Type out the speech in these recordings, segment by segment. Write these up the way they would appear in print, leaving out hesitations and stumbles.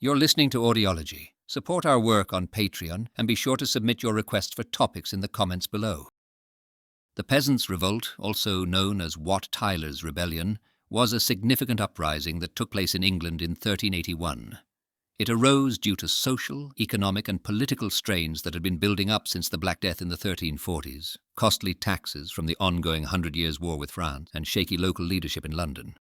You're listening to Audiology. Support our work on Patreon and be sure to submit your requests for topics in the comments below. The Peasants Revolt, also known as Wat Tyler's Rebellion, was a significant uprising that took place in England in 1381. It arose due to social, economic and political strains that had been building up since the Black Death in the 1340s, costly taxes from the ongoing 100 Years' War with France, and shaky local leadership in London.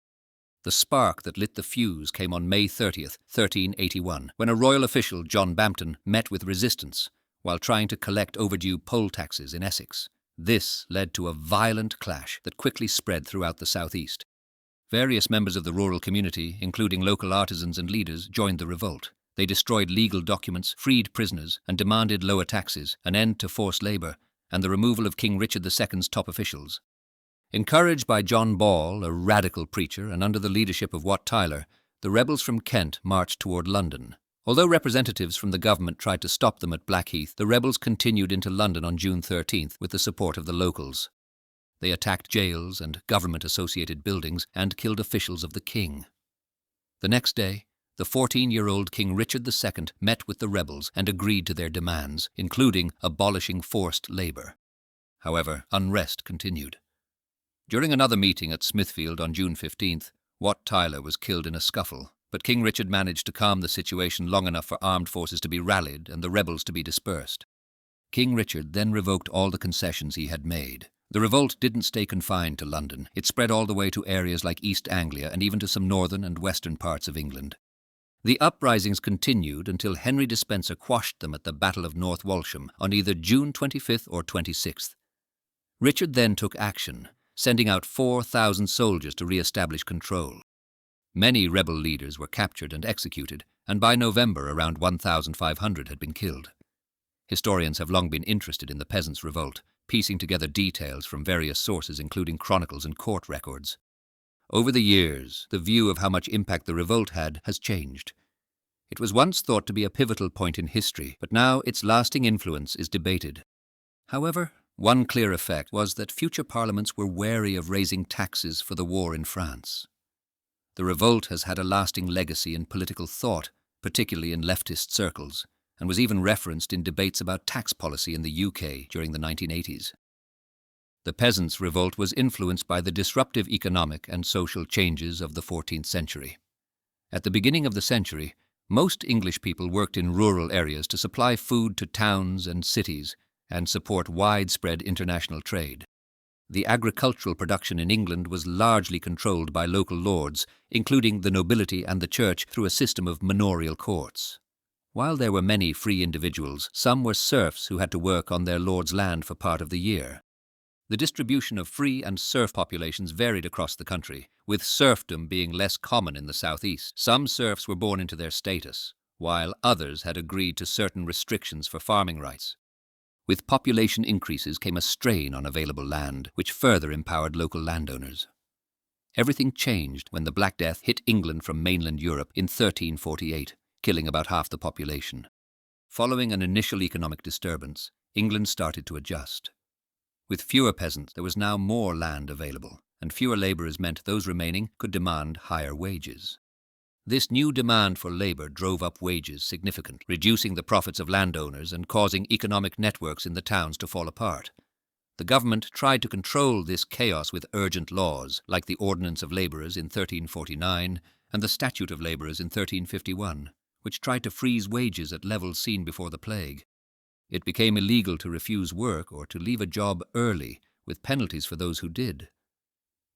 The spark that lit the fuse came on May 30th, 1381, when a royal official, John Bampton, met with resistance while trying to collect overdue poll taxes in Essex. This led to a violent clash that quickly spread throughout the southeast. Various members of the rural community, including local artisans and leaders, joined the revolt. They destroyed legal documents, freed prisoners, and demanded lower taxes, an end to forced labour, and the removal of King Richard II's top officials. Encouraged by John Ball, a radical preacher, and under the leadership of Wat Tyler, the rebels from Kent marched toward London. Although representatives from the government tried to stop them at Blackheath, the rebels continued into London on June 13th with the support of the locals. They attacked jails and government-associated buildings and killed officials of the king. The next day, the 14-year-old King Richard II met with the rebels and agreed to their demands, including abolishing forced labour. However, unrest continued. During another meeting at Smithfield on June 15th, Wat Tyler was killed in a scuffle, but King Richard managed to calm the situation long enough for armed forces to be rallied and the rebels to be dispersed. King Richard then revoked all the concessions he had made. The revolt didn't stay confined to London. It spread all the way to areas like East Anglia and even to some northern and western parts of England. The uprisings continued until Henry Despenser quashed them at the Battle of North Walsham on either June 25th or 26th. Richard then took action, sending out 4,000 soldiers to re-establish control. Many rebel leaders were captured and executed, and by November around 1,500 had been killed. Historians have long been interested in the Peasants' Revolt, piecing together details from various sources including chronicles and court records. Over the years, the view of how much impact the revolt had has changed. It was once thought to be a pivotal point in history, but now its lasting influence is debated. However, one clear effect was that future parliaments were wary of raising taxes for the war in France. The revolt has had a lasting legacy in political thought, particularly in leftist circles, and was even referenced in debates about tax policy in the UK during the 1980s. The Peasants' Revolt was influenced by the disruptive economic and social changes of the 14th century. At the beginning of the century, most English people worked in rural areas to supply food to towns and cities and support widespread international trade. The agricultural production in England was largely controlled by local lords, including the nobility and the church through a system of manorial courts. While there were many free individuals, some were serfs who had to work on their lord's land for part of the year. The distribution of free and serf populations varied across the country, with serfdom being less common in the southeast. Some serfs were born into their status, while others had agreed to certain restrictions for farming rights. With population increases came a strain on available land, which further empowered local landowners. Everything changed when the Black Death hit England from mainland Europe in 1348, killing about half the population. Following an initial economic disturbance, England started to adjust. With fewer peasants, there was now more land available, and fewer labourers meant those remaining could demand higher wages. This new demand for labour drove up wages significantly, reducing the profits of landowners and causing economic networks in the towns to fall apart. The government tried to control this chaos with urgent laws, like the Ordinance of Labourers in 1349 and the Statute of Labourers in 1351, which tried to freeze wages at levels seen before the plague. It became illegal to refuse work or to leave a job early, with penalties for those who did.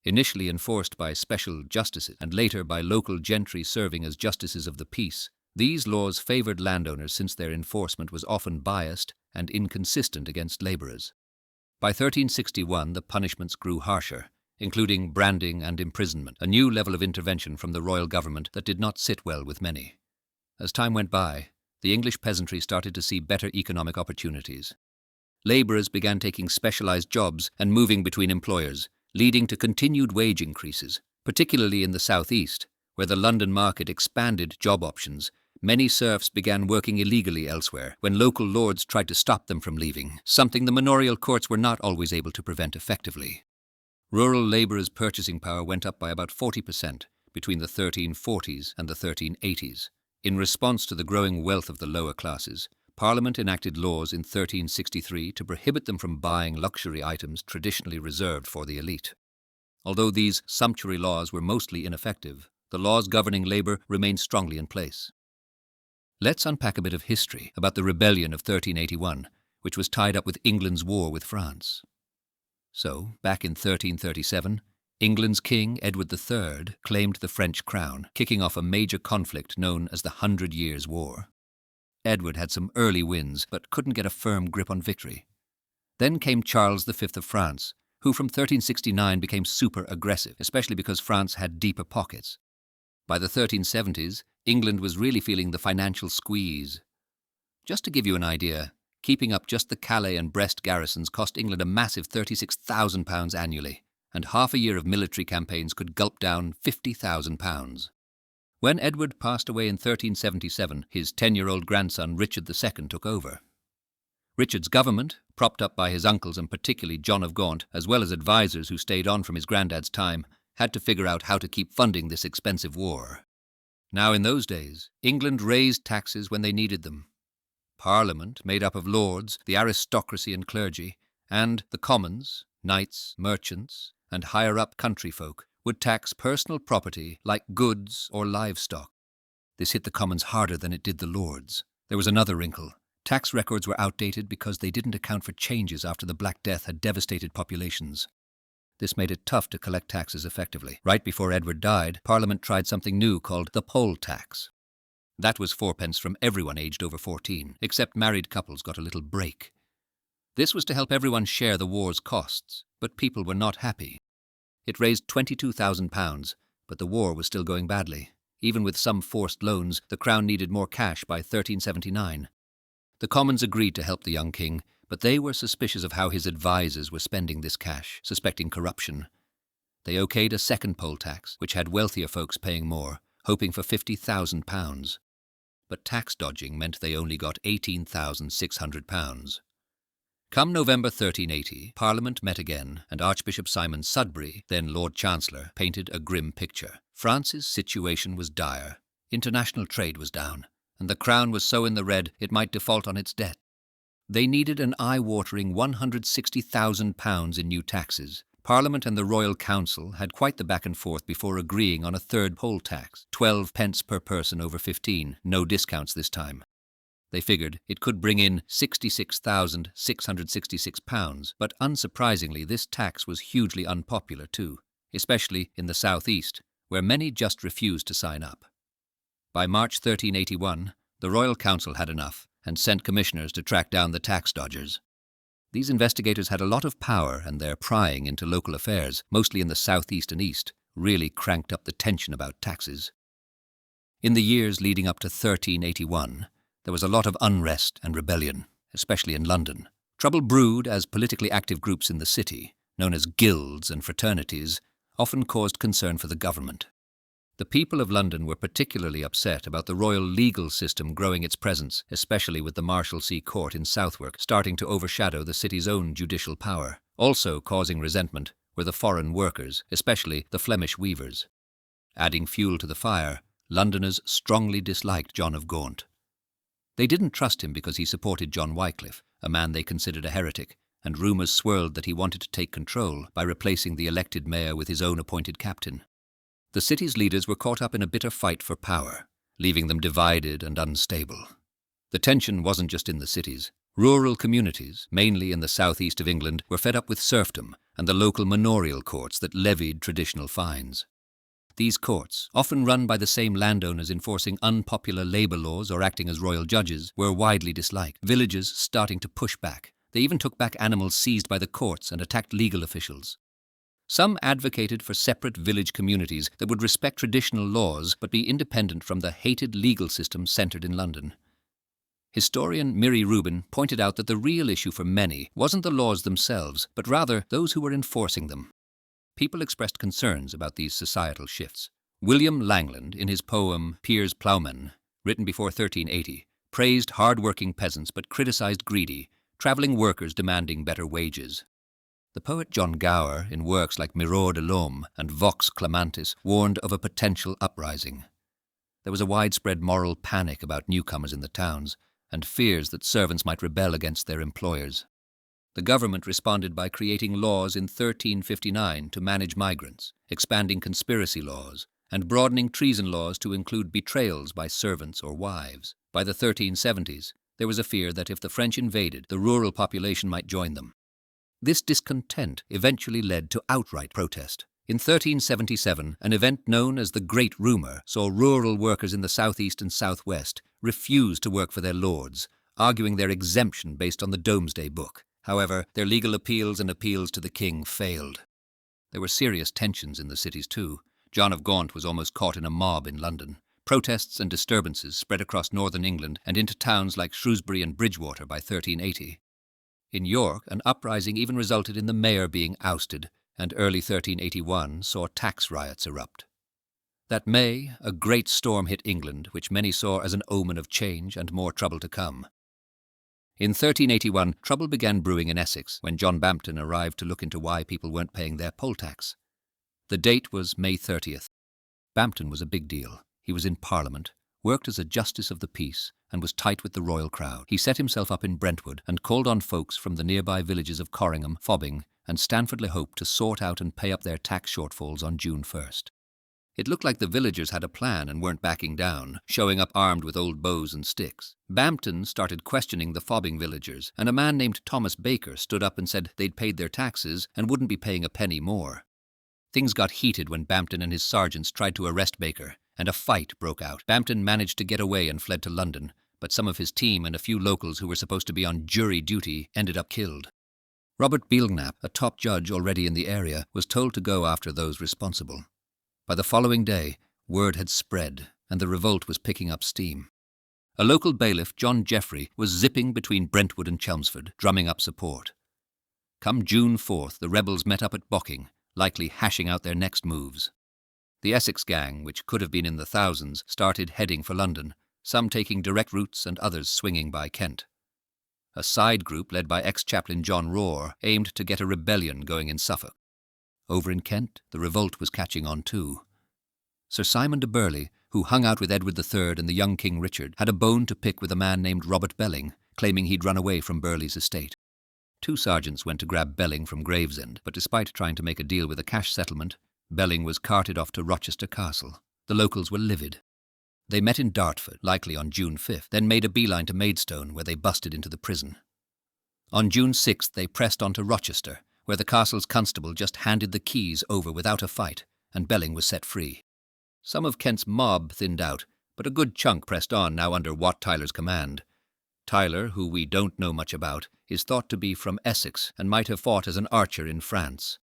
Initially enforced by special justices and later by local gentry serving as justices of the peace, these laws favoured landowners since their enforcement was often biased and inconsistent against labourers. By 1361, the punishments grew harsher, including branding and imprisonment, a new level of intervention from the royal government that did not sit well with many. As time went by, the English peasantry started to see better economic opportunities. Labourers began taking specialised jobs and moving between employers, leading to continued wage increases, particularly in the southeast, where the London market expanded job options. Many serfs began working illegally elsewhere when local lords tried to stop them from leaving, something the manorial courts were not always able to prevent effectively. Rural labourers' purchasing power went up by about 40% between the 1340s and the 1380s. In response to the growing wealth of the lower classes, Parliament enacted laws in 1363 to prohibit them from buying luxury items traditionally reserved for the elite. Although these sumptuary laws were mostly ineffective, the laws governing labour remained strongly in place. Let's unpack a bit of history about the rebellion of 1381, which was tied up with England's war with France. So, back in 1337, England's King Edward III claimed the French crown, kicking off a major conflict known as the 100 Years' War. Edward had some early wins, but couldn't get a firm grip on victory. Then came Charles V of France, who from 1369 became super aggressive, especially because France had deeper pockets. By the 1370s, England was really feeling the financial squeeze. Just to give you an idea, keeping up just the Calais and Brest garrisons cost England a massive £36,000 annually, and half a year of military campaigns could gulp down £50,000. When Edward passed away in 1377, his 10-year-old grandson Richard II took over. Richard's government, propped up by his uncles and particularly John of Gaunt, as well as advisors who stayed on from his granddad's time, had to figure out how to keep funding this expensive war. Now in those days, England raised taxes when they needed them. Parliament, made up of lords, the aristocracy and clergy, and the commons, knights, merchants, and higher-up country folk, would tax personal property like goods or livestock. This hit the commons harder than it did the lords. There was another wrinkle. Tax records were outdated because they didn't account for changes after the Black Death had devastated populations. This made it tough to collect taxes effectively. Right before Edward died, Parliament tried something new called the poll tax. That was 4p from everyone aged over 14, except married couples got a little break. This was to help everyone share the war's costs, but people were not happy. It raised £22,000, but the war was still going badly. Even with some forced loans, the Crown needed more cash by 1379. The Commons agreed to help the young king, but they were suspicious of how his advisors were spending this cash, suspecting corruption. They okayed a second poll tax, which had wealthier folks paying more, hoping for £50,000. But tax dodging meant they only got £18,600. Come November 1380, Parliament met again, and Archbishop Simon Sudbury, then Lord Chancellor, painted a grim picture. France's situation was dire. International trade was down, and the Crown was so in the red it might default on its debt. They needed an eye-watering £160,000 in new taxes. Parliament and the Royal Council had quite the back and forth before agreeing on a third poll tax, 12p per person over 15, no discounts this time. They figured it could bring in £66,666, but unsurprisingly this tax was hugely unpopular too, especially in the southeast, where many just refused to sign up. By March 1381, the Royal Council had enough and sent commissioners to track down the tax dodgers. These investigators had a lot of power, and their prying into local affairs, mostly in the southeast and east, really cranked up the tension about taxes. In the years leading up to 1381, there was a lot of unrest and rebellion, especially in London. Trouble brewed as politically active groups in the city, known as guilds and fraternities, often caused concern for the government. The people of London were particularly upset about the royal legal system growing its presence, especially with the Marshalsea Court in Southwark starting to overshadow the city's own judicial power. Also causing resentment were the foreign workers, especially the Flemish weavers. Adding fuel to the fire, Londoners strongly disliked John of Gaunt. They didn't trust him because he supported John Wycliffe, a man they considered a heretic, and rumours swirled that he wanted to take control by replacing the elected mayor with his own appointed captain. The city's leaders were caught up in a bitter fight for power, leaving them divided and unstable. The tension wasn't just in the cities. Rural communities, mainly in the southeast of England, were fed up with serfdom and the local manorial courts that levied traditional fines. These courts, often run by the same landowners enforcing unpopular labour laws or acting as royal judges, were widely disliked, villagers starting to push back. They even took back animals seized by the courts and attacked legal officials. Some advocated for separate village communities that would respect traditional laws but be independent from the hated legal system centred in London. Historian Miri Rubin pointed out that the real issue for many wasn't the laws themselves, but rather those who were enforcing them. People expressed concerns about these societal shifts. William Langland, in his poem Piers Plowman, written before 1380, praised hard-working peasants but criticised greedy, travelling workers demanding better wages. The poet John Gower, in works like Mirror de l'Homme and Vox Clamantis, warned of a potential uprising. There was a widespread moral panic about newcomers in the towns, and fears that servants might rebel against their employers. The government responded by creating laws in 1359 to manage migrants, expanding conspiracy laws, and broadening treason laws to include betrayals by servants or wives. By the 1370s, there was a fear that if the French invaded, the rural population might join them. This discontent eventually led to outright protest. In 1377, an event known as the Great Rumour saw rural workers in the southeast and southwest refuse to work for their lords, arguing their exemption based on the Domesday Book. However, their legal appeals and appeals to the king failed. There were serious tensions in the cities too. John of Gaunt was almost caught in a mob in London. Protests and disturbances spread across northern England and into towns like Shrewsbury and Bridgewater by 1380. In York, an uprising even resulted in the mayor being ousted, and early 1381 saw tax riots erupt. That May, a great storm hit England, which many saw as an omen of change and more trouble to come. In 1381, trouble began brewing in Essex when John Bampton arrived to look into why people weren't paying their poll tax. The date was May 30th. Bampton was a big deal. He was in Parliament, worked as a justice of the peace, and was tight with the royal crowd. He set himself up in Brentwood and called on folks from the nearby villages of Corringham, Fobbing, and Stanford-le-Hope to sort out and pay up their tax shortfalls on June 1st. It looked like the villagers had a plan and weren't backing down, showing up armed with old bows and sticks. Bampton started questioning the Fobbing villagers, and a man named Thomas Baker stood up and said they'd paid their taxes and wouldn't be paying a penny more. Things got heated when Bampton and his sergeants tried to arrest Baker, and a fight broke out. Bampton managed to get away and fled to London, but some of his team and a few locals who were supposed to be on jury duty ended up killed. Robert Belknap, a top judge already in the area, was told to go after those responsible. By the following day, word had spread, and the revolt was picking up steam. A local bailiff, John Jeffrey, was zipping between Brentwood and Chelmsford, drumming up support. Come June 4th, the rebels met up at Bocking, likely hashing out their next moves. The Essex gang, which could have been in the thousands, started heading for London, some taking direct routes and others swinging by Kent. A side group led by ex-chaplain John Roar aimed to get a rebellion going in Suffolk. Over in Kent, the revolt was catching on too. Sir Simon de Burghley, who hung out with Edward III and the young King Richard, had a bone to pick with a man named Robert Belling, claiming he'd run away from Burghley's estate. 2 sergeants went to grab Belling from Gravesend, but despite trying to make a deal with a cash settlement, Belling was carted off to Rochester Castle. The locals were livid. They met in Dartford, likely on June 5th, then made a beeline to Maidstone, where they busted into the prison. On June 6th, they pressed on to Rochester, where the castle's constable just handed the keys over without a fight, and Belling was set free. Some of Kent's mob thinned out, but a good chunk pressed on now under Wat Tyler's command. Tyler, who we don't know much about, is thought to be from Essex and might have fought as an archer in France.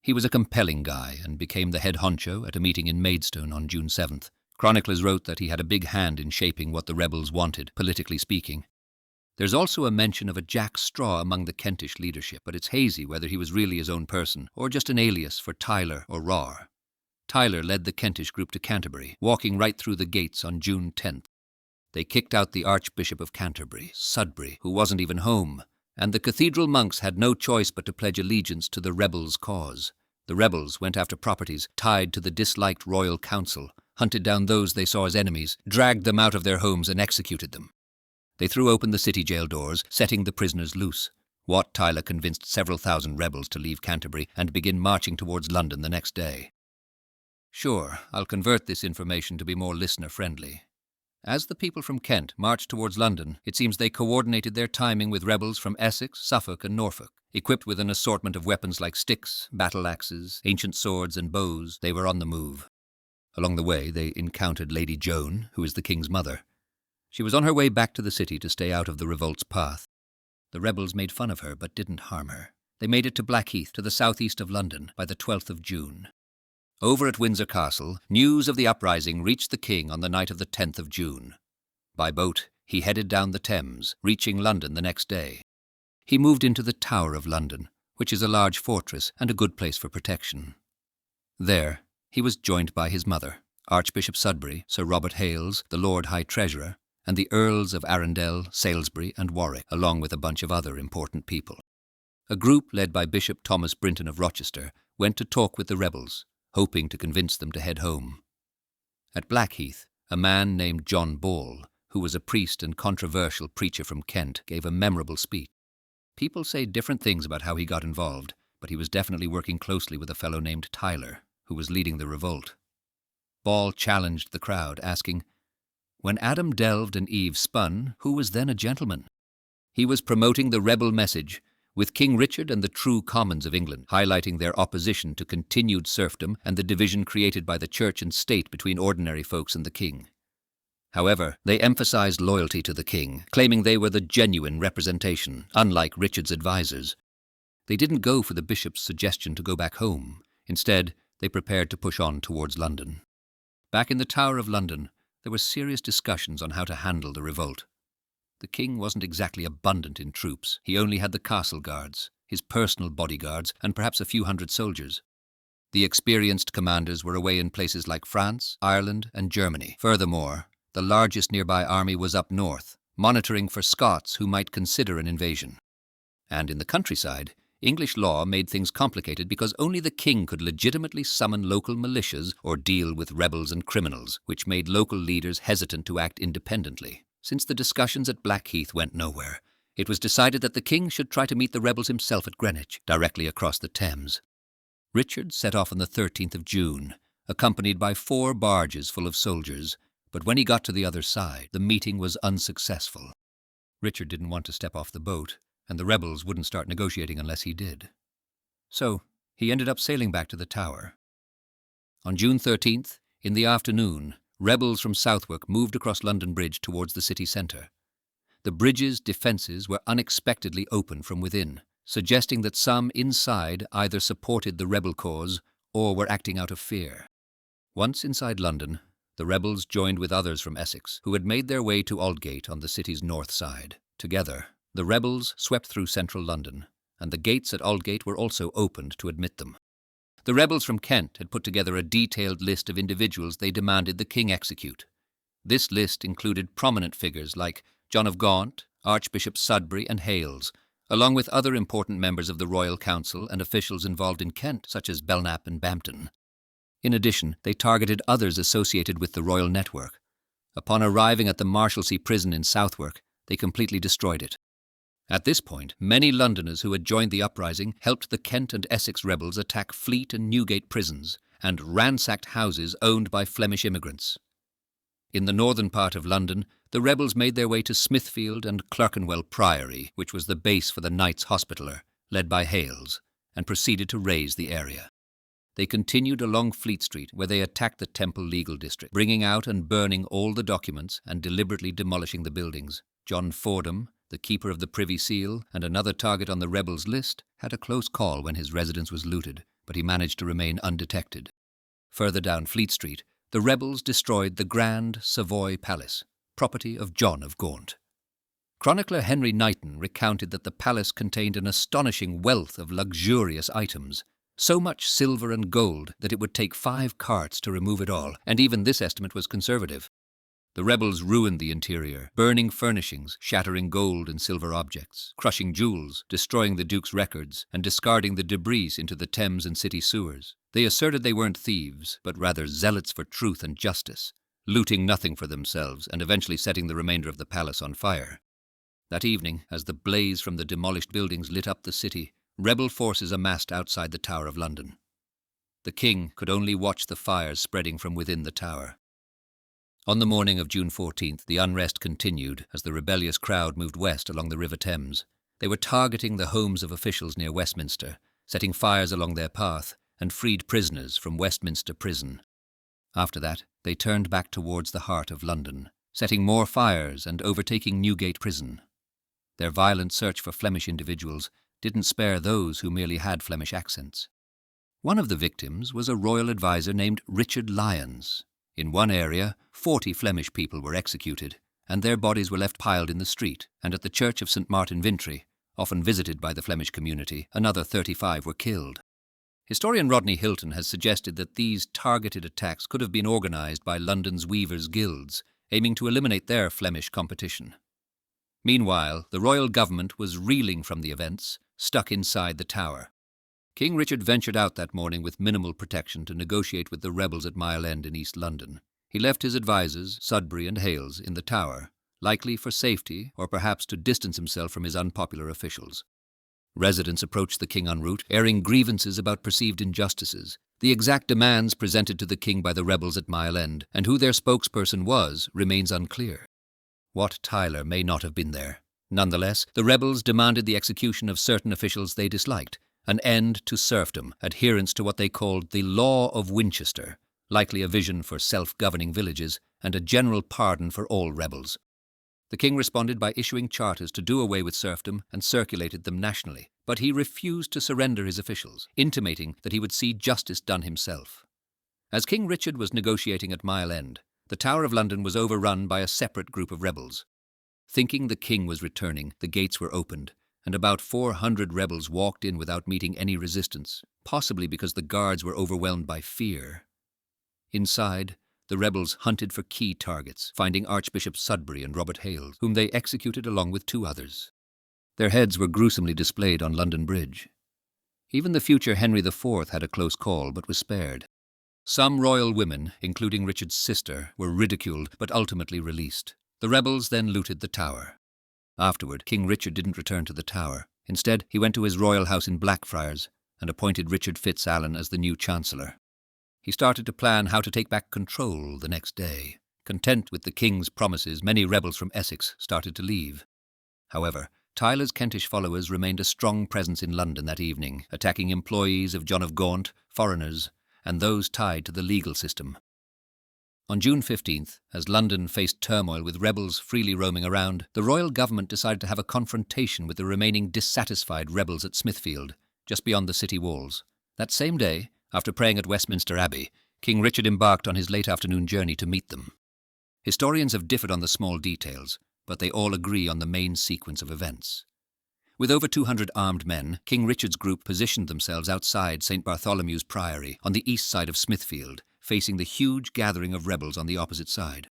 He was a compelling guy and became the head honcho at a meeting in Maidstone on June 7th. Chroniclers wrote that he had a big hand in shaping what the rebels wanted, politically speaking. There's also a mention of a Jack Straw among the Kentish leadership, but it's hazy whether he was really his own person or just an alias for Tyler or Rar. Tyler led the Kentish group to Canterbury, walking right through the gates on June 10th. They kicked out the Archbishop of Canterbury, Sudbury, who wasn't even home, and the cathedral monks had no choice but to pledge allegiance to the rebels' cause. The rebels went after properties tied to the disliked royal council, hunted down those they saw as enemies, dragged them out of their homes and executed them. They threw open the city jail doors, setting the prisoners loose. Wat Tyler convinced several thousand rebels to leave Canterbury and begin marching towards London the next day. Sure, I'll convert this information to be more listener-friendly. As the people from Kent marched towards London, it seems they coordinated their timing with rebels from Essex, Suffolk and Norfolk. Equipped with an assortment of weapons like sticks, battle-axes, ancient swords and bows, they were on the move. Along the way, they encountered Lady Joan, who is the king's mother. She was on her way back to the city to stay out of the revolt's path. The rebels made fun of her but didn't harm her. They made it to Blackheath, to the southeast of London, by the 12th of June. Over at Windsor Castle, news of the uprising reached the king on the night of the 10th of June. By boat, he headed down the Thames, reaching London the next day. He moved into the Tower of London, which is a large fortress and a good place for protection. There, he was joined by his mother, Archbishop Sudbury, Sir Robert Hales, the Lord High Treasurer, and the Earls of Arundel, Salisbury and Warwick, along with a bunch of other important people. A group led by Bishop Thomas Brinton of Rochester went to talk with the rebels, hoping to convince them to head home. At Blackheath, A man named John Ball, who was a priest and controversial preacher from Kent, gave a memorable speech. People say different things about how he got involved, but he was definitely working closely with a fellow named Tyler, who was leading the revolt. Ball challenged the crowd, asking, "When Adam delved and Eve spun, who was then a gentleman?" He was promoting the rebel message, with King Richard and the true commons of England, highlighting their opposition to continued serfdom and the division created by the church and state between ordinary folks and the king. However, they emphasized loyalty to the king, claiming they were the genuine representation, unlike Richard's advisors. They didn't go for the bishop's suggestion to go back home. Instead, they prepared to push on towards London. Back in the Tower of London, there were serious discussions on how to handle the revolt. The king wasn't exactly abundant in troops. He only had the castle guards, his personal bodyguards, and perhaps a few hundred soldiers. The experienced commanders were away in places like France, Ireland, and Germany. Furthermore, the largest nearby army was up north, monitoring for Scots who might consider an invasion. And in the countryside, English law made things complicated because only the king could legitimately summon local militias or deal with rebels and criminals, which made local leaders hesitant to act independently. Since the discussions at Blackheath went nowhere, it was decided that the king should try to meet the rebels himself at Greenwich, directly across the Thames. Richard set off on the 13th of June, accompanied by 4 barges full of soldiers, but when he got to the other side, the meeting was unsuccessful. Richard didn't want to step off the boat, and the rebels wouldn't start negotiating unless he did. So, he ended up sailing back to the Tower. On June 13th, in the afternoon, rebels from Southwark moved across London Bridge towards the city centre. The bridge's defences were unexpectedly open from within, suggesting that some inside either supported the rebel cause or were acting out of fear. Once inside London, the rebels joined with others from Essex, who had made their way to Aldgate on the city's north side. Together, the rebels swept through central London, and the gates at Aldgate were also opened to admit them. The rebels from Kent had put together a detailed list of individuals they demanded the king execute. This list included prominent figures like John of Gaunt, Archbishop Sudbury and Hales, along with other important members of the Royal Council and officials involved in Kent, such as Belknap and Bampton. In addition, they targeted others associated with the royal network. Upon arriving at the Marshalsea prison in Southwark, they completely destroyed it. At this point, many Londoners who had joined the uprising helped the Kent and Essex rebels attack Fleet and Newgate prisons and ransacked houses owned by Flemish immigrants. In the northern part of London, the rebels made their way to Smithfield and Clerkenwell Priory, which was the base for the Knights Hospitaller, led by Hales, and proceeded to raze the area. They continued along Fleet Street, where they attacked the Temple Legal District, bringing out and burning all the documents and deliberately demolishing the buildings. John Fordham, the keeper of the Privy Seal and another target on the rebels' list, had a close call when his residence was looted, but he managed to remain undetected. Further down Fleet Street, the rebels destroyed the Grand Savoy Palace, property of John of Gaunt. Chronicler Henry Knighton recounted that the palace contained an astonishing wealth of luxurious items, so much silver and gold that it would take 5 carts to remove it all, and even this estimate was conservative. The rebels ruined the interior, burning furnishings, shattering gold and silver objects, crushing jewels, destroying the Duke's records, and discarding the debris into the Thames and city sewers. They asserted they weren't thieves, but rather zealots for truth and justice, looting nothing for themselves and eventually setting the remainder of the palace on fire. That evening, as the blaze from the demolished buildings lit up the city, rebel forces amassed outside the Tower of London. The king could only watch the fires spreading from within the tower. On the morning of June 14th, the unrest continued as the rebellious crowd moved west along the River Thames. They were targeting the homes of officials near Westminster, setting fires along their path, and freed prisoners from Westminster Prison. After that, they turned back towards the heart of London, setting more fires and overtaking Newgate Prison. Their violent search for Flemish individuals didn't spare those who merely had Flemish accents. One of the victims was a royal advisor named Richard Lyons. In one area, 40 Flemish people were executed, and their bodies were left piled in the street, and at the church of St. Martin Vintry, often visited by the Flemish community, another 35 were killed. Historian Rodney Hilton has suggested that these targeted attacks could have been organised by London's weavers' guilds, aiming to eliminate their Flemish competition. Meanwhile, the royal government was reeling from the events, stuck inside the tower. King Richard ventured out that morning with minimal protection to negotiate with the rebels at Mile End in East London. He left his advisers, Sudbury and Hales, in the Tower, likely for safety or perhaps to distance himself from his unpopular officials. Residents approached the king en route, airing grievances about perceived injustices, the exact demands presented to the king by the rebels at Mile End, and who their spokesperson was remains unclear. Wat Tyler may not have been there. Nonetheless, the rebels demanded the execution of certain officials they disliked, an end to serfdom, adherence to what they called the Law of Winchester, likely a vision for self-governing villages, and a general pardon for all rebels. The king responded by issuing charters to do away with serfdom and circulated them nationally, but he refused to surrender his officials, intimating that he would see justice done himself. As King Richard was negotiating at Mile End, the Tower of London was overrun by a separate group of rebels. Thinking the king was returning, the gates were opened, and about 400 rebels walked in without meeting any resistance, possibly because the guards were overwhelmed by fear. Inside, the rebels hunted for key targets, finding Archbishop Sudbury and Robert Hales, whom they executed along with 2 others. Their heads were gruesomely displayed on London Bridge. Even the future Henry IV had a close call, but was spared. Some royal women, including Richard's sister, were ridiculed but ultimately released. The rebels then looted the Tower. Afterward, King Richard didn't return to the Tower. Instead, he went to his royal house in Blackfriars and appointed Richard FitzAlan as the new Chancellor. He started to plan how to take back control the next day. Content with the king's promises, many rebels from Essex started to leave. However, Tyler's Kentish followers remained a strong presence in London that evening, attacking employees of John of Gaunt, foreigners, and those tied to the legal system. On June 15th, as London faced turmoil with rebels freely roaming around, the royal government decided to have a confrontation with the remaining dissatisfied rebels at Smithfield, just beyond the city walls. That same day, after praying at Westminster Abbey, King Richard embarked on his late afternoon journey to meet them. Historians have differed on the small details, but they all agree on the main sequence of events. With over 200 armed men, King Richard's group positioned themselves outside St. Bartholomew's Priory on the east side of Smithfield, facing the huge gathering of rebels on the opposite side.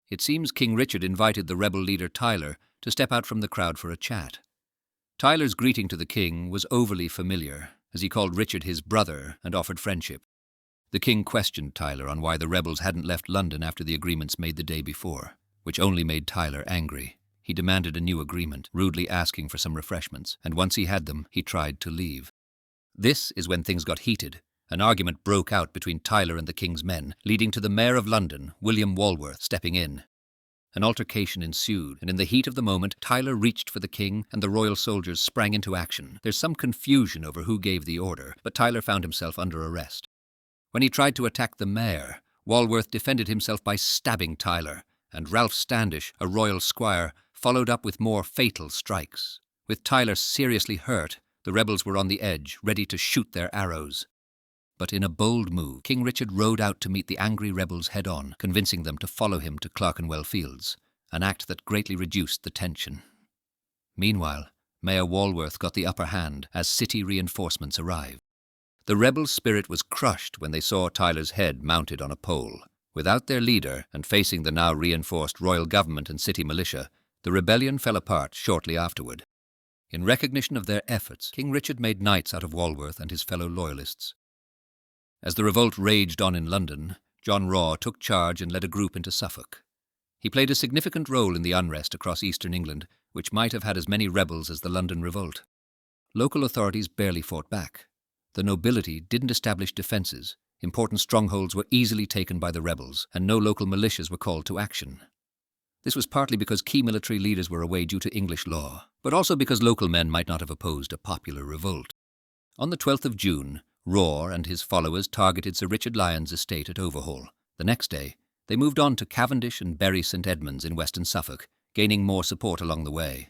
It seems King Richard invited the rebel leader Tyler to step out from the crowd for a chat. Tyler's greeting to the king was overly familiar, as he called Richard his brother and offered friendship. The king questioned Tyler on why the rebels hadn't left London after the agreements made the day before, which only made Tyler angry. He demanded a new agreement, rudely asking for some refreshments, and once he had them, he tried to leave. This is when things got heated. An argument broke out between Tyler and the king's men, leading to the Mayor of London, William Walworth, stepping in. An altercation ensued, and in the heat of the moment, Tyler reached for the king and the royal soldiers sprang into action. There's some confusion over who gave the order, but Tyler found himself under arrest. When he tried to attack the mayor, Walworth defended himself by stabbing Tyler, and Ralph Standish, a royal squire, followed up with more fatal strikes. With Tyler seriously hurt, the rebels were on the edge, ready to shoot their arrows. But in a bold move, King Richard rode out to meet the angry rebels head-on, convincing them to follow him to Clerkenwell Fields, an act that greatly reduced the tension. Meanwhile, Mayor Walworth got the upper hand as city reinforcements arrived. The rebel spirit was crushed when they saw Tyler's head mounted on a pole. Without their leader, and facing the now reinforced royal government and city militia, the rebellion fell apart shortly afterward. In recognition of their efforts, King Richard made knights out of Walworth and his fellow loyalists. As the revolt raged on in London, John Raw took charge and led a group into Suffolk. He played a significant role in the unrest across eastern England, which might have had as many rebels as the London Revolt. Local authorities barely fought back. The nobility didn't establish defences, important strongholds were easily taken by the rebels, and no local militias were called to action. This was partly because key military leaders were away due to English law, but also because local men might not have opposed a popular revolt. On the 12th of June, Raw and his followers targeted Sir Richard Lyon's estate at Overhaul. The next day, they moved on to Cavendish and Bury St Edmunds in western Suffolk, gaining more support along the way.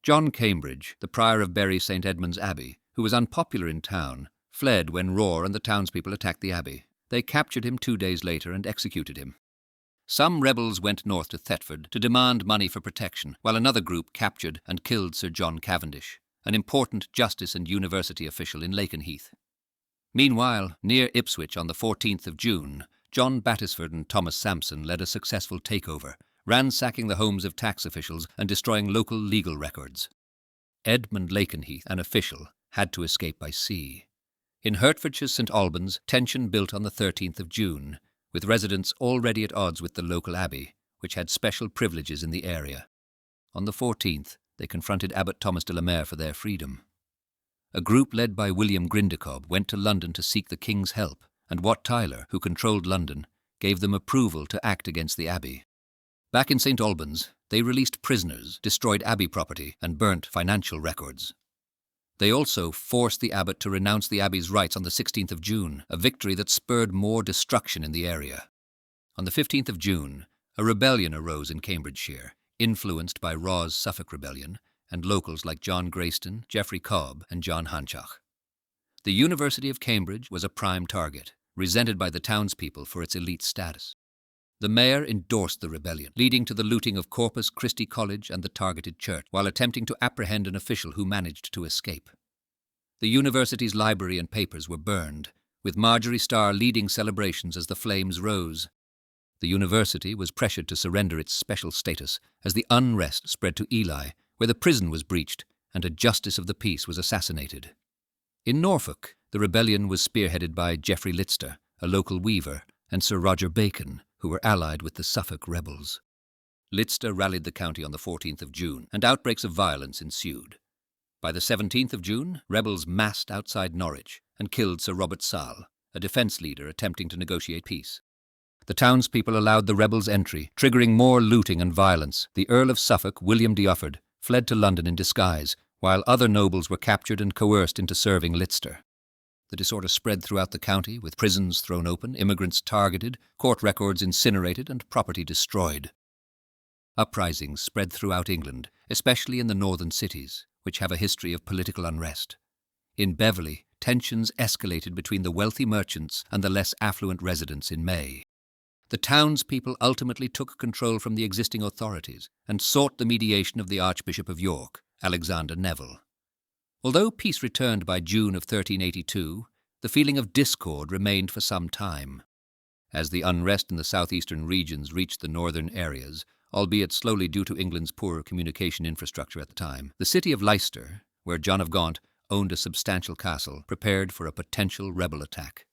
John Cambridge, the prior of Bury St Edmunds Abbey, who was unpopular in town, fled when Raw and the townspeople attacked the abbey. They captured him 2 days later and executed him. Some rebels went north to Thetford to demand money for protection, while another group captured and killed Sir John Cavendish, an important justice and university official in Lakenheath. Meanwhile, near Ipswich on the 14th of June, John Battisford and Thomas Sampson led a successful takeover, ransacking the homes of tax officials and destroying local legal records. Edmund Lakenheath, an official, had to escape by sea. In Hertfordshire's St Albans, tension built on the 13th of June, with residents already at odds with the local abbey, which had special privileges in the area. On the 14th, they confronted Abbot Thomas de la Mare for their freedom. A group led by William Grindecob went to London to seek the king's help, and Wat Tyler, who controlled London, gave them approval to act against the abbey. Back in St. Albans, they released prisoners, destroyed abbey property, and burnt financial records. They also forced the abbot to renounce the abbey's rights on the 16th of June, a victory that spurred more destruction in the area. On the 15th of June, a rebellion arose in Cambridgeshire, influenced by Raw's Suffolk Rebellion and locals like John Grayston, Geoffrey Cobb, and John Hanchach. The University of Cambridge was a prime target, resented by the townspeople for its elite status. The mayor endorsed the rebellion, leading to the looting of Corpus Christi College and the targeted church, while attempting to apprehend an official who managed to escape. The university's library and papers were burned, with Marjorie Starr leading celebrations as the flames rose. The university was pressured to surrender its special status as the unrest spread to Ely, where the prison was breached and a justice of the peace was assassinated. In Norfolk, the rebellion was spearheaded by Geoffrey Lister, a local weaver, and Sir Roger Bacon, who were allied with the Suffolk rebels. Lister rallied the county on the 14th of June, and outbreaks of violence ensued. By the 17th of June, rebels massed outside Norwich and killed Sir Robert Sall, a defence leader attempting to negotiate peace. The townspeople allowed the rebels' entry, triggering more looting and violence. The Earl of Suffolk, William de Ufford, fled to London in disguise, while other nobles were captured and coerced into serving Lister. The disorder spread throughout the county, with prisons thrown open, immigrants targeted, court records incinerated, and property destroyed. Uprisings spread throughout England, especially in the northern cities, which have a history of political unrest. In Beverley, tensions escalated between the wealthy merchants and the less affluent residents in May. The townspeople ultimately took control from the existing authorities and sought the mediation of the Archbishop of York, Alexander Neville. Although peace returned by June of 1382, the feeling of discord remained for some time. As the unrest in the southeastern regions reached the northern areas, albeit slowly due to England's poor communication infrastructure at the time, the city of Leicester, where John of Gaunt owned a substantial castle, prepared for a potential rebel attack.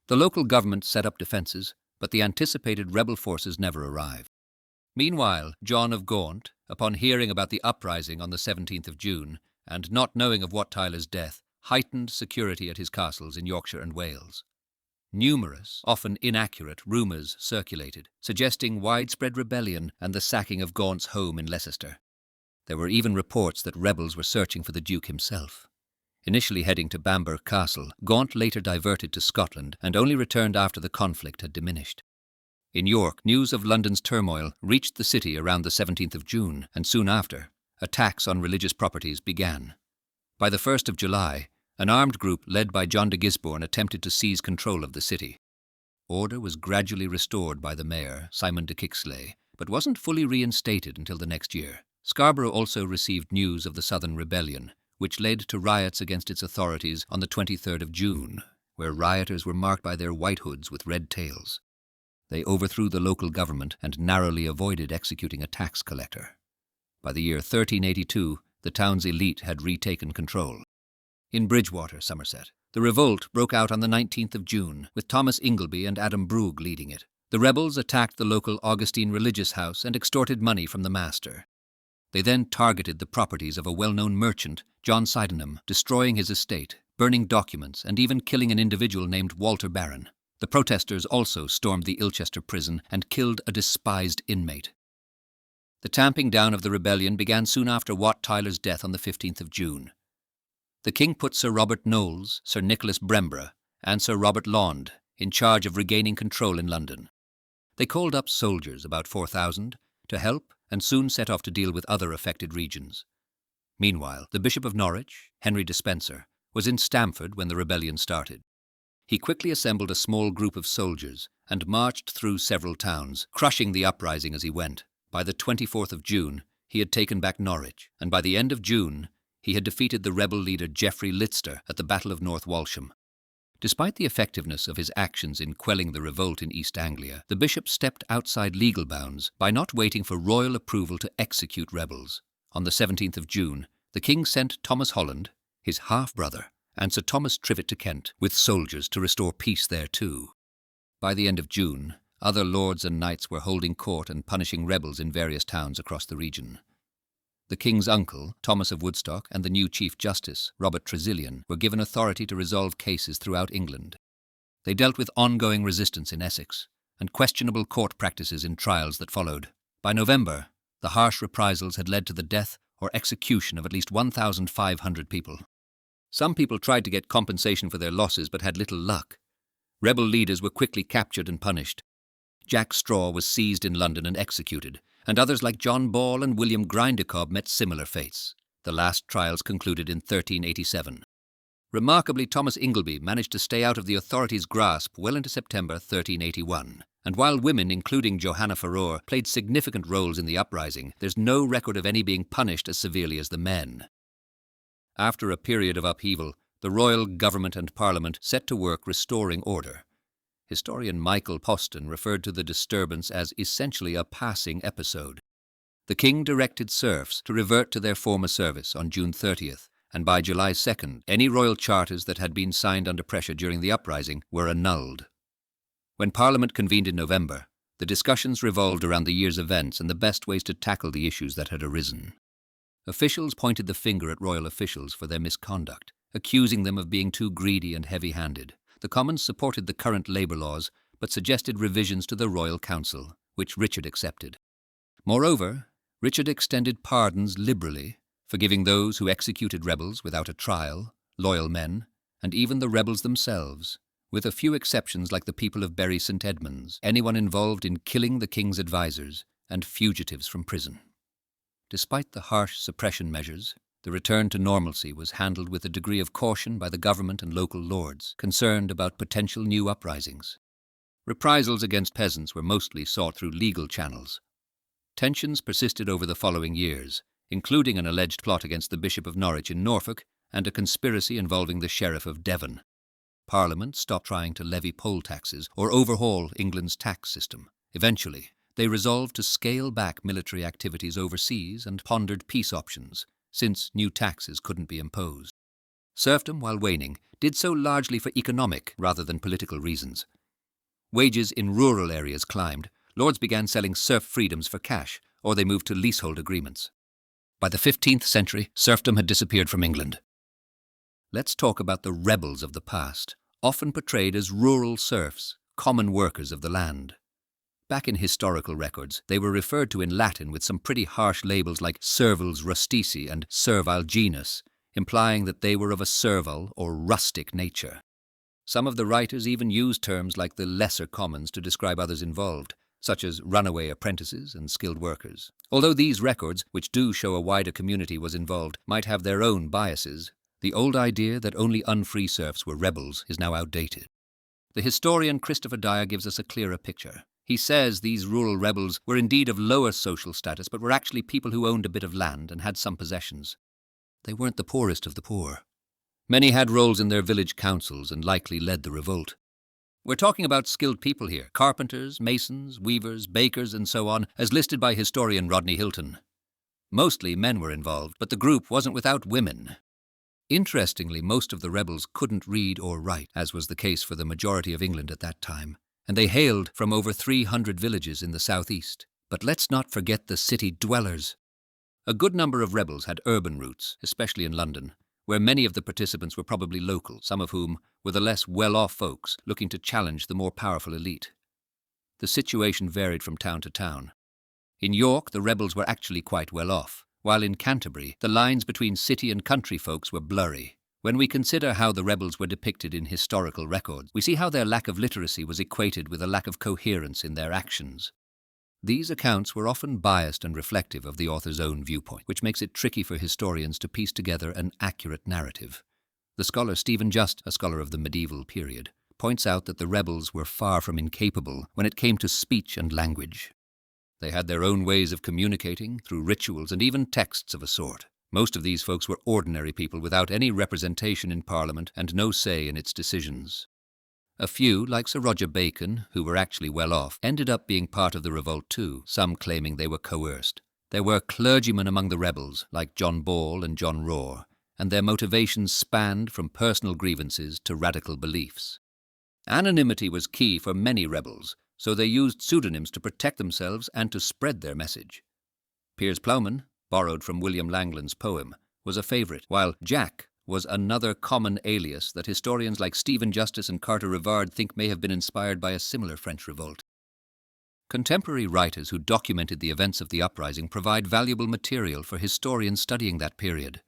The local government set up defences, but the anticipated rebel forces never arrived. Meanwhile, John of Gaunt, upon hearing about the uprising on the 17th of June, and not knowing of Wat Tyler's death, heightened security at his castles in Yorkshire and Wales. Numerous, often inaccurate, rumours circulated, suggesting widespread rebellion and the sacking of Gaunt's home in Leicester. There were even reports that rebels were searching for the Duke himself. Initially heading to Bamburgh Castle, Gaunt later diverted to Scotland and only returned after the conflict had diminished. In York, news of London's turmoil reached the city around the 17th of June, and soon after, attacks on religious properties began. By the 1st of July, an armed group led by John de Gisborne attempted to seize control of the city. Order was gradually restored by the mayor, Simon de Kixley, but wasn't fully reinstated until the next year. Scarborough also received news of the Southern Rebellion, which led to riots against its authorities on the 23rd of June, where rioters were marked by their white hoods with red tails. They overthrew the local government and narrowly avoided executing a tax collector. By the year 1382, the town's elite had retaken control. In Bridgewater, Somerset, the revolt broke out on the 19th of June, with Thomas Ingleby and Adam Brugh leading it. The rebels attacked the local Augustine religious house and extorted money from the master. They then targeted the properties of a well-known merchant, John Sydenham, destroying his estate, burning documents, and even killing an individual named Walter Barron. The protesters also stormed the Ilchester prison and killed a despised inmate. The tamping down of the rebellion began soon after Wat Tyler's death on the 15th of June. The king put Sir Robert Knowles, Sir Nicholas Bremborough, and Sir Robert Laund in charge of regaining control in London. They called up soldiers, about 4,000, to help and soon set off to deal with other affected regions. Meanwhile, the Bishop of Norwich, Henry Despenser, was in Stamford when the rebellion started. He quickly assembled a small group of soldiers and marched through several towns, crushing the uprising as he went. By the 24th of June, he had taken back Norwich, and by the end of June, he had defeated the rebel leader Geoffrey Lister at the Battle of North Walsham. Despite the effectiveness of his actions in quelling the revolt in East Anglia, the bishop stepped outside legal bounds by not waiting for royal approval to execute rebels. On the 17th of June, the king sent Thomas Holland, his half-brother, and Sir Thomas Trivet to Kent with soldiers to restore peace there too. By the end of June, other lords and knights were holding court and punishing rebels in various towns across the region. The king's uncle, Thomas of Woodstock, and the new Chief Justice, Robert Tressilian, were given authority to resolve cases throughout England. They dealt with ongoing resistance in Essex and questionable court practices in trials that followed. By November, the harsh reprisals had led to the death or execution of at least 1,500 people. Some people tried to get compensation for their losses but had little luck. Rebel leaders were quickly captured and punished. Jack Straw was seized in London and executed, and others like John Ball and William Grindercob met similar fates. The last trials concluded in 1387. Remarkably, Thomas Ingleby managed to stay out of the authorities' grasp well into September 1381. And while women, including Johanna Farrar, played significant roles in the uprising, there's no record of any being punished as severely as the men. After a period of upheaval, the royal government and parliament set to work restoring order. Historian Michael Poston referred to the disturbance as essentially a passing episode. The king directed serfs to revert to their former service on June 30th, and by July 2nd, any royal charters that had been signed under pressure during the uprising were annulled. When Parliament convened in November, the discussions revolved around the year's events and the best ways to tackle the issues that had arisen. Officials pointed the finger at royal officials for their misconduct, accusing them of being too greedy and heavy-handed. The Commons supported the current labour laws, but suggested revisions to the Royal Council, which Richard accepted. Moreover, Richard extended pardons liberally, forgiving those who executed rebels without a trial, loyal men, and even the rebels themselves, with a few exceptions like the people of Bury St. Edmunds, anyone involved in killing the king's advisers, and fugitives from prison. Despite the harsh suppression measures, the return to normalcy was handled with a degree of caution by the government and local lords, concerned about potential new uprisings. Reprisals against peasants were mostly sought through legal channels. Tensions persisted over the following years, including an alleged plot against the Bishop of Norwich in Norfolk and a conspiracy involving the Sheriff of Devon. Parliament stopped trying to levy poll taxes or overhaul England's tax system. Eventually, they resolved to scale back military activities overseas and pondered peace options, since new taxes couldn't be imposed. Serfdom, while waning, did so largely for economic rather than political reasons. Wages in rural areas climbed, lords began selling serf freedoms for cash, or they moved to leasehold agreements. By the 15th century, serfdom had disappeared from England. Let's talk about the rebels of the past, often portrayed as rural serfs, common workers of the land. Back in historical records, they were referred to in Latin with some pretty harsh labels like servals rustici and servile genus, implying that they were of a servile or rustic nature. Some of the writers even used terms like the lesser commons to describe others involved, such as runaway apprentices and skilled workers. Although these records, which do show a wider community was involved, might have their own biases, the old idea that only unfree serfs were rebels is now outdated. The historian Christopher Dyer gives us a clearer picture. He says these rural rebels were indeed of lower social status, but were actually people who owned a bit of land and had some possessions. They weren't the poorest of the poor. Many had roles in their village councils and likely led the revolt. We're talking about skilled people here, carpenters, masons, weavers, bakers, and so on, as listed by historian Rodney Hilton. Mostly men were involved, but the group wasn't without women. Interestingly, most of the rebels couldn't read or write, as was the case for the majority of England at that time, and they hailed from over 300 villages in the southeast. But let's not forget the city dwellers. A good number of rebels had urban roots, especially in London, where many of the participants were probably local, some of whom were the less well-off folks looking to challenge the more powerful elite. The situation varied from town to town. In York, the rebels were actually quite well off, while in Canterbury, the lines between city and country folks were blurry. When we consider how the rebels were depicted in historical records, we see how their lack of literacy was equated with a lack of coherence in their actions. These accounts were often biased and reflective of the author's own viewpoint, which makes it tricky for historians to piece together an accurate narrative. The scholar Stephen Just, a scholar of the medieval period, points out that the rebels were far from incapable when it came to speech and language. They had their own ways of communicating, through rituals and even texts of a sort. Most of these folks were ordinary people without any representation in Parliament and no say in its decisions. A few, like Sir Roger Bacon, who were actually well off, ended up being part of the revolt too, some claiming they were coerced. There were clergymen among the rebels, like John Ball and John Roar, and their motivations spanned from personal grievances to radical beliefs. Anonymity was key for many rebels, so they used pseudonyms to protect themselves and to spread their message. Piers Plowman, borrowed from William Langland's poem, was a favourite, while Jack was another common alias that historians like Stephen Justice and Carter Rivard think may have been inspired by a similar French revolt. Contemporary writers who documented the events of the uprising provide valuable material for historians studying that period.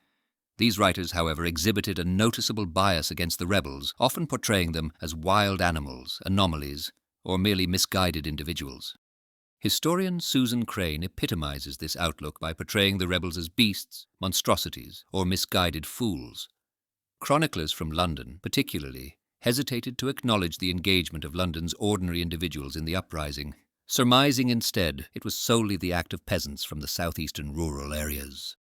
These writers, however, exhibited a noticeable bias against the rebels, often portraying them as wild animals, anomalies, or merely misguided individuals. Historian Susan Crane epitomizes this outlook by portraying the rebels as beasts, monstrosities, or misguided fools. Chroniclers from London, particularly, hesitated to acknowledge the engagement of London's ordinary individuals in the uprising, surmising instead it was solely the act of peasants from the southeastern rural areas.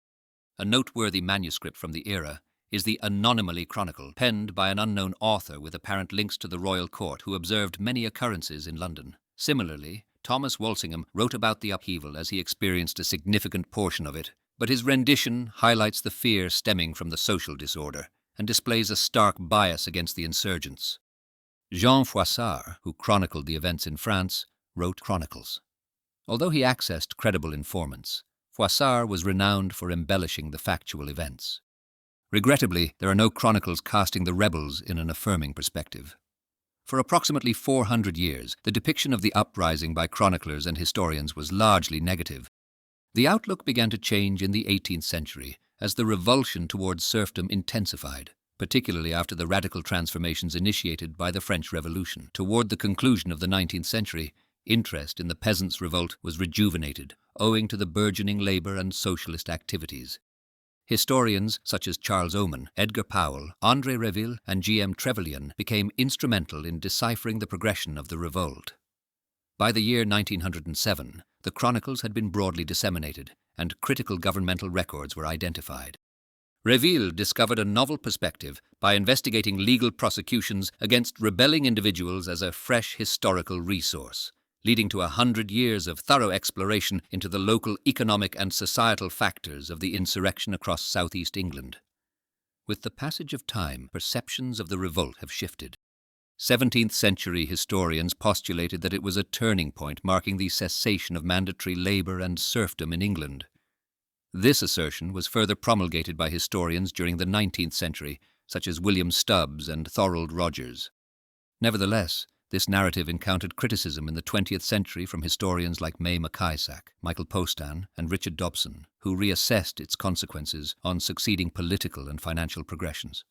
A noteworthy manuscript from the era is the Anonymoly Chronicle, penned by an unknown author with apparent links to the royal court who observed many occurrences in London. Similarly, Thomas Walsingham wrote about the upheaval as he experienced a significant portion of it, but his rendition highlights the fear stemming from the social disorder and displays a stark bias against the insurgents. Jean Froissart, who chronicled the events in France, wrote chronicles. Although he accessed credible informants, Froissart was renowned for embellishing the factual events. Regrettably, there are no chronicles casting the rebels in an affirming perspective. For approximately 400 years, the depiction of the uprising by chroniclers and historians was largely negative. The outlook began to change in the 18th century as the revulsion towards serfdom intensified, particularly after the radical transformations initiated by the French Revolution. Toward the conclusion of the 19th century, interest in the Peasants' Revolt was rejuvenated, owing to the burgeoning labour and socialist activities. Historians such as Charles Oman, Edgar Powell, André Reville, and G.M. Trevelyan became instrumental in deciphering the progression of the revolt. By the year 1907, the chronicles had been broadly disseminated, and critical governmental records were identified. Reville discovered a novel perspective by investigating legal prosecutions against rebelling individuals as a fresh historical resource, leading to 100 years of thorough exploration into the local economic and societal factors of the insurrection across southeast England. With the passage of time, perceptions of the revolt have shifted. 17th century historians postulated that it was a turning point marking the cessation of mandatory labour and serfdom in England. This assertion was further promulgated by historians during the 19th century, such as William Stubbs and Thorold Rogers. Nevertheless, this narrative encountered criticism in the 20th century from historians like May MacIsaac, Michael Postan, and Richard Dobson, who reassessed its consequences on succeeding political and financial progressions.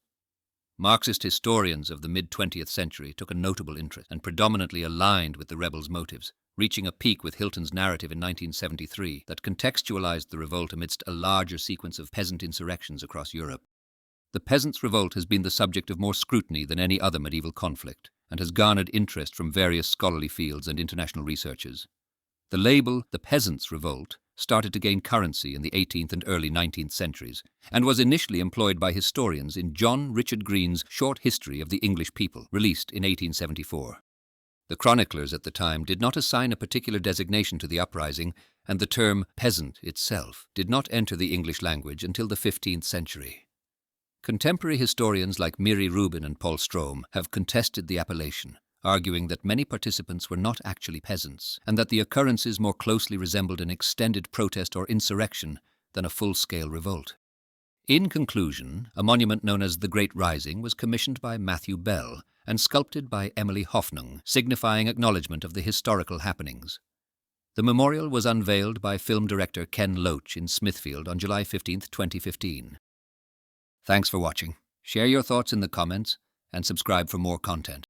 Marxist historians of the mid-20th century took a notable interest and predominantly aligned with the rebels' motives, reaching a peak with Hilton's narrative in 1973 that contextualized the revolt amidst a larger sequence of peasant insurrections across Europe. The Peasants' Revolt has been the subject of more scrutiny than any other medieval conflict, and has garnered interest from various scholarly fields and international researchers. The label, the Peasants' Revolt, started to gain currency in the 18th and early 19th centuries, and was initially employed by historians in John Richard Green's Short History of the English People, released in 1874. The chroniclers at the time did not assign a particular designation to the uprising, and the term peasant itself did not enter the English language until the 15th century. Contemporary historians like Miri Rubin and Paul Strome have contested the appellation, arguing that many participants were not actually peasants, and that the occurrences more closely resembled an extended protest or insurrection than a full-scale revolt. In conclusion, a monument known as the Great Rising was commissioned by Matthew Bell and sculpted by Emily Hoffnung, signifying acknowledgement of the historical happenings. The memorial was unveiled by film director Ken Loach in Smithfield on July 15, 2015. Thanks for watching. Share your thoughts in the comments and subscribe for more content.